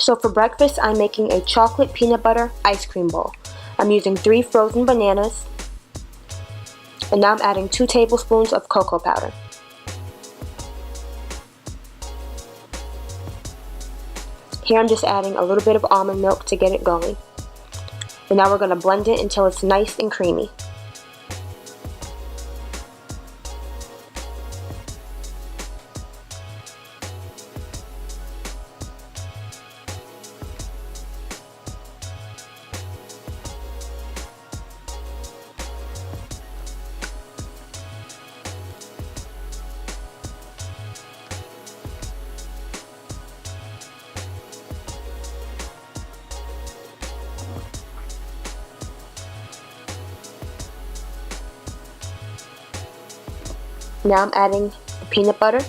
So for breakfast, I'm making a chocolate peanut butter ice cream bowl. I'm using 3 frozen bananas, and now I'm adding 2 tablespoons of cocoa powder. Here I'm just adding a little bit of almond milk to get it going. And now we're going to blend it until it's nice and creamy. Now I'm adding the peanut butter.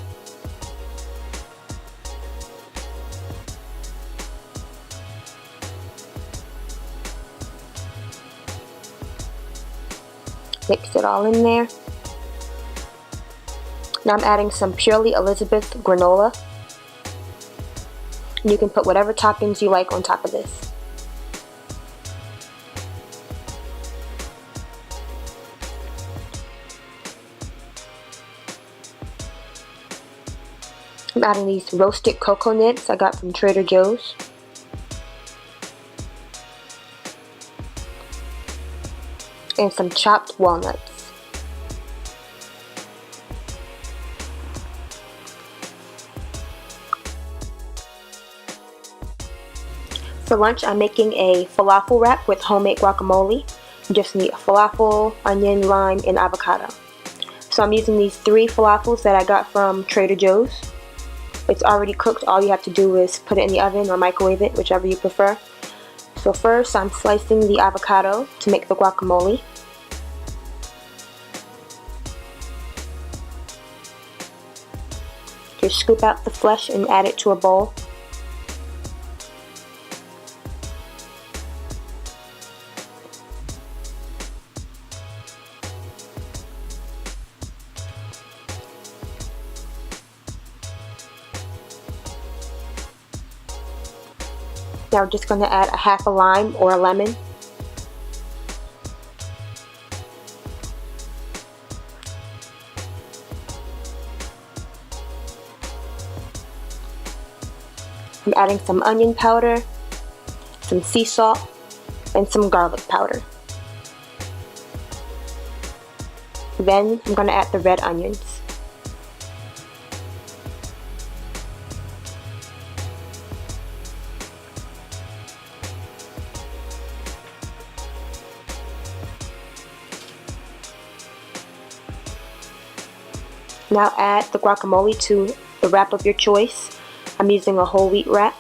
Mix it all in there. Now I'm adding some Purely Elizabeth granola. You can put whatever toppings you like on top of this. I'm adding these roasted cocoa nibs I got from Trader Joe's. And some chopped walnuts. For lunch, I'm making a falafel wrap with homemade guacamole. You just need falafel, onion, lime, and avocado. So I'm using these 3 falafels that I got from Trader Joe's. It's already cooked. All you have to do is put it in the oven or microwave it, whichever you prefer. So first, I'm slicing the avocado to make the guacamole. Just scoop out the flesh and add it to a bowl. Now we're just going to add a half a lime or a lemon. I'm adding some onion powder, some sea salt, and some garlic powder. Then I'm going to add the red onions. Now add the guacamole to the wrap of your choice. I'm using a whole wheat wrap.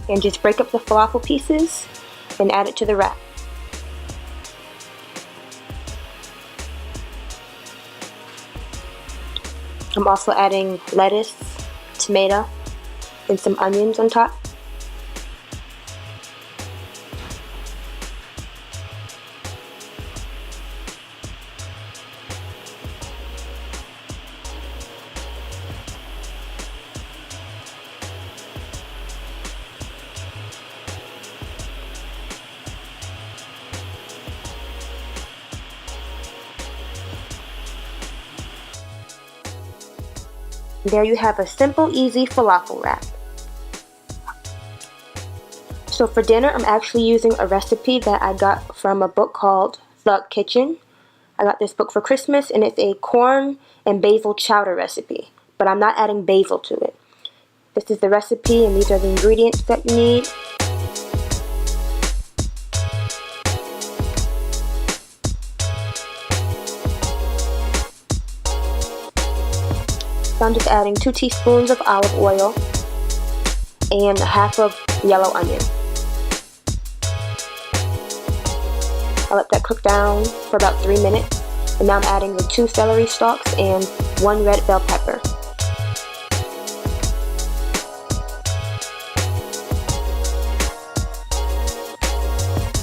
And just break up the falafel pieces and add it to the wrap. I'm also adding lettuce, tomato, and some onions on top. There you have a simple, easy falafel wrap. So for dinner, I'm actually using a recipe that I got from a book called The Kitchen. I got this book for Christmas, and it's a corn and basil chowder recipe, but I'm not adding basil to it. This is the recipe, and these are the ingredients that you need. So I'm just adding 2 teaspoons of olive oil and half of yellow onion. I let that cook down for about 3 minutes, and now I'm adding the 2 celery stalks and 1 red bell pepper.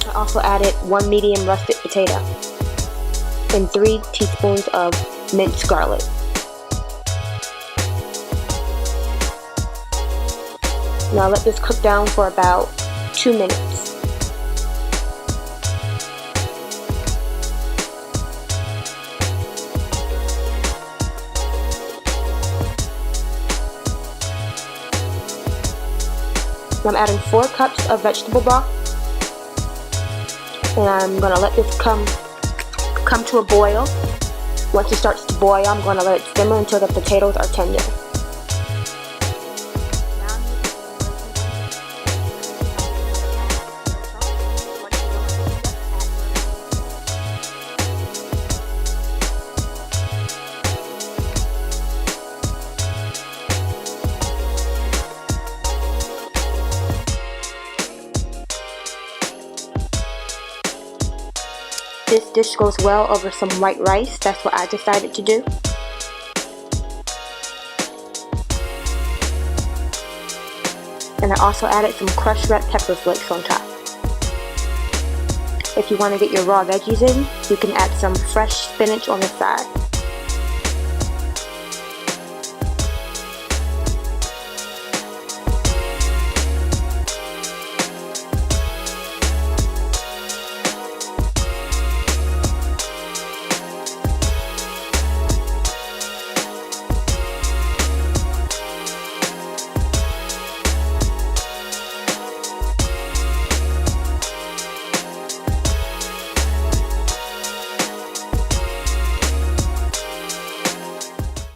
I also added 1 medium russet potato. potato, and 3 teaspoons of minced garlic. Now let this cook down for about 2 minutes. I'm adding 4 cups of vegetable broth, and I'm going to let this come to a boil. Once it starts to boil, I'm going to let it simmer until the potatoes are tender. This dish goes well over some white rice. That's what I decided to do. And I also added some crushed red pepper flakes on top. If you want to get your raw veggies in, you can add some fresh spinach on the side.